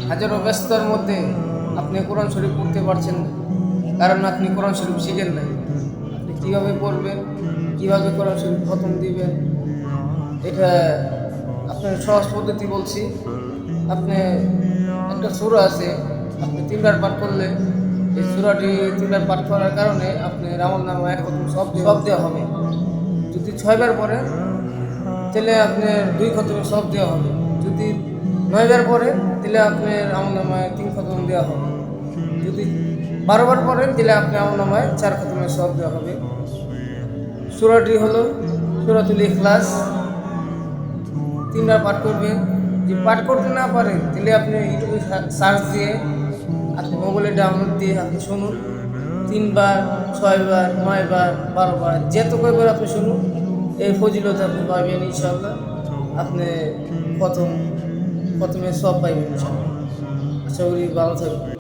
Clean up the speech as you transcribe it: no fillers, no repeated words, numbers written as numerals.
হাজারো ব্যস্ততার মধ্যে আপনি কোরআন শরীফ পড়তে পারছেন না, কারণ আপনি কোরআন শরীফ শিখেন নাই। আপনি কীভাবে পড়বেন, কীভাবে কোরআন শরীফ খতম দিবেন, এটা আপনার সহজ পদ্ধতি বলছি। আপনি একটা সূরা আছে, আপনি 3বার পাঠ করলে এই সূরাটি 3বার পাঠ করার কারণে আপনার আমলনামায় খতম সব দেওয়া হবে। যদি 6বার পড়েন তাহলে আপনার 2 খতমের সব দেওয়া হবে। যদি 9বার পড়েন তাহলে আপনার আমলনামায় 3 খতম দেওয়া হবে। যদি 12বার পড়েন তাহলে আপনার আমলনামায় 4 খতমের সব দেওয়া হবে। সূরাটি হলো সূরাতুল ইখলাস। 3বার পাঠ করবেন। যদি পাঠ করতে না পারেন তাহলে আপনি ইউটিউবে সার্চ দিয়ে আপনি মোবাইলে ডাউনলোড দিয়ে আপনি শুনুন। 3বার, 6বার, 9বার, 12বার, যত কয়বার আপনি শুনুন, এই ফজিলত আপনি পাবেন ইনশাআল্লাহ। আপনি প্রথমে সব পাইবেন ইনশাআল্লাহ। আশা করি ভালো থাকবেন।